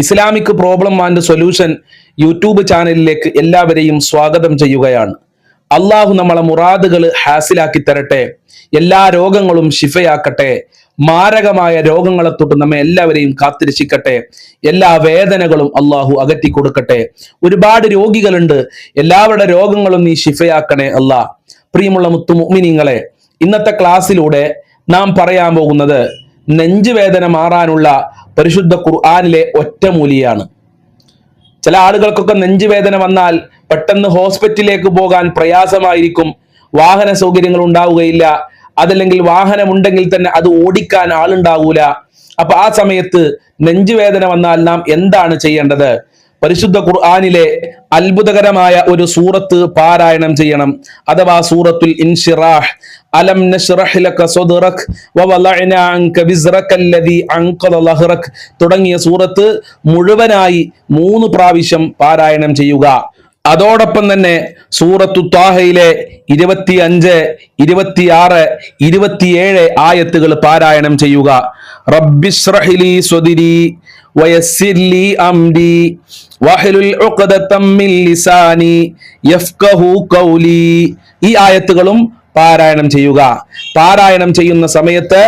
Islamic problem and solution YouTube ചാനലിലേക്ക് എല്ലാവരെയും സ്വാഗതം ചെയ്യുകയാണ്. അള്ളാഹു നമ്മളെ മുറാദുകൾ ഹാസിലാക്കി തരട്ടെ. എല്ലാ രോഗങ്ങളും ശിഫയാക്കട്ടെ. മാരകമായ രോഗങ്ങളെ തൊട്ട് നമ്മെ എല്ലാവരെയും കാത്തിരക്ഷിക്കട്ടെ. എല്ലാ വേദനകളും അള്ളാഹു അകറ്റി കൊടുക്കട്ടെ. ഒരുപാട് രോഗികളുണ്ട്, എല്ലാവരുടെ രോഗങ്ങളും നീ ശിഫയാക്കണേ അല്ലാ. പ്രിയമുള്ള മുത്തുമുഅ്മിനീങ്ങളെ, ഇന്നത്തെ ക്ലാസ്സിലൂടെ നാം പറയാൻ പോകുന്നത് നെഞ്ചുവേദന മാറാനുള്ള പരിശുദ്ധ ഖുർആനിലെ ഒറ്റമൂലിയാണ്. ചില ആളുകൾക്കൊക്കെ നെഞ്ചുവേദന വന്നാൽ പെട്ടെന്ന് ഹോസ്പിറ്റലിലേക്ക് പോകാൻ പ്രയാസമായിരിക്കും. വാഹന സൗകര്യങ്ങൾ ഉണ്ടാവുകയില്ല, അതല്ലെങ്കിൽ വാഹനം ഉണ്ടെങ്കിൽ തന്നെ അത് ഓടിക്കാൻ ആളുണ്ടാവൂല. അപ്പൊ ആ സമയത്ത് നെഞ്ചുവേദന വന്നാൽ നാം എന്താണ് ചെയ്യേണ്ടത്? പരിശുദ്ധ ഖുർആനിലെ അത്ഭുതകരമായ ഒരു സൂറത്ത് പാരായണം ചെയ്യണം, അഥവാ സൂറത്തുൽ ഇൻഷിറാഹ്. അലം നശ്റഹ് ലക സദ്റക് വവളഅന അൻക വിസ്റക അല്ലദീ അൻഖദ ലഹ്റക് തുടങ്ങിയ സൂറത്ത് മുഴുവനായി 3 പ്രാവശ്യം പാരായണം ചെയ്യുക. അതോടൊപ്പം തന്നെ സൂറത്തു ത്വാഹയിലെ 25, 26, 27 ആയത്തുകൾ പാരായണം ചെയ്യുക. റബ്ബിശ്റഹ് ലീ സ്വദ്രി വയസ്സിർ ലീ അംരി വഹ്ലുൽ ഉഖ്ദതം മിൻ ലിസാനി യഫ്ഖഹു ഖൗലി. ഈ ആയത്തുകളും പാരായണം ചെയ്യുക. പാരായണം ചെയ്യുന്ന സമയത്ത്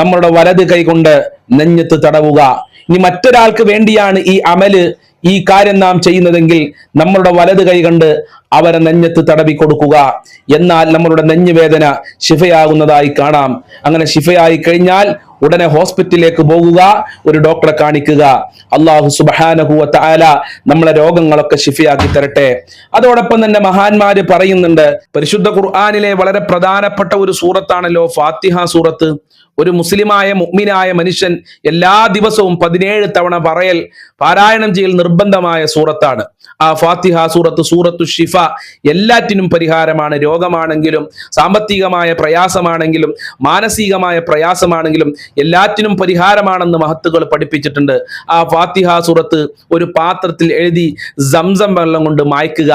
നമ്മുടെ വലത് കൈ കൊണ്ട് നെഞ്ഞത്ത് തടവുക. ഇനി മറ്റൊരാൾക്ക് വേണ്ടിയാണ് ഈ അമല്, ഈ കാര്യം നാം ചെയ്യുന്നതെങ്കിൽ നമ്മളുടെ വലത് കൈ കൊണ്ട് അവരെ നെഞ്ഞത്ത് തടവി കൊടുക്കുക. എന്നാൽ നമ്മളുടെ നെഞ്ഞുവേദന ശിഫയാകുന്നതായി കാണാം. അങ്ങനെ ശിഫയായി കഴിഞ്ഞാൽ ഉടനെ ഹോസ്പിറ്റലിലേക്ക് പോകുക, ഒരു ഡോക്ടറെ കാണിക്കുക. അല്ലാഹു സുബ്ഹാനഹു വ തആല നമ്മളെ രോഗങ്ങളൊക്കെ ശിഫയാക്കി തരട്ടെ. അതോടൊപ്പം തന്നെ മഹാന്മാര് പറയുന്നുണ്ട്, പരിശുദ്ധ ഖുർആനിലെ വളരെ പ്രധാനപ്പെട്ട ഒരു സൂറത്താണല്ലോ ഫാത്തിഹ സൂറത്ത്. ഒരു മുസ്ലിമായ മുഅ്മിനായ മനുഷ്യൻ എല്ലാ ദിവസവും 17 തവണ പാരായണം ചെയ്യൽ നിർബന്ധമായ സൂറത്താണ് ആ ഫാത്തിഹ സൂറത്ത്. സൂറത്തു ഷിഫ എല്ലാറ്റിനും പരിഹാരമാണ്. രോഗമാണെങ്കിലും, സാമ്പത്തികമായ പ്രയാസമാണെങ്കിലും, മാനസികമായ പ്രയാസമാണെങ്കിലും എല്ലാറ്റിനും പരിഹാരമാണെന്ന് മഹത്തുകൾ പഠിപ്പിച്ചിട്ടുണ്ട്. ആ ഫാത്തിഹ സൂറത്ത് ഒരു പാത്രത്തിൽ എഴുതി സംസം വെള്ളം കൊണ്ട് മായ്ക്കുക.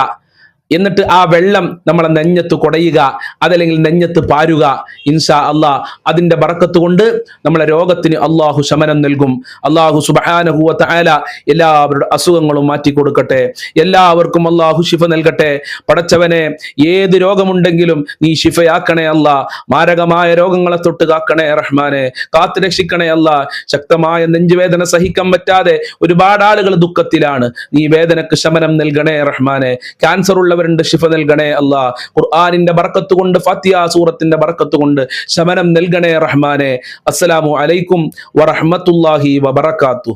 എന്നിട്ട് ആ വെള്ളം നമ്മളെ നെഞ്ഞത്ത് കുടയുക, അതല്ലെങ്കിൽ നെഞ്ഞത്ത് പാരുക. ഇൻഷാ അല്ലാഹ് അതിന്റെ ബറക്കത്ത് കൊണ്ട് നമ്മളെ രോഗത്തിന് അള്ളാഹു ശമനം നൽകും. അള്ളാഹു സുബ്ഹാനഹു വ തആല എല്ലാവരുടെ അസുഖങ്ങളും മാറ്റി കൊടുക്കട്ടെ. എല്ലാവർക്കും അള്ളാഹു ശിഫ നൽകട്ടെ. പടച്ചവനെ, ഏത് രോഗമുണ്ടെങ്കിലും നീ ശിഫയാക്കണേ അല്ലാ. മാരകമായ രോഗങ്ങളെ തൊട്ട് കാക്കണേ റഹ്മാനെ, കാത്തു രക്ഷിക്കണേ അല്ലാ. ശക്തമായ നെഞ്ചുവേദന സഹിക്കാൻ പറ്റാതെ ഒരുപാട് ആളുകൾ ദുഃഖത്തിലാണ്. നീ വേദനക്ക് ശമനം നൽകണേ റഹ്മാനെ. ക്യാൻസർ ഉള്ളവരുണ്ട്, ശിഫ നൽകണേ അല്ലാ. ഖുർആനിന്റെ ബറക്കത്ത് കൊണ്ട്, ഫാത്തിഹ സൂറത്തിന്റെ ബറക്കത്ത് കൊണ്ട് ശമനം നൽകണേ റഹ്മാനെ. അസ്സലാമു അലൈക്കും വറഹ്മത്തുള്ളാഹി വബറകാതുഹു.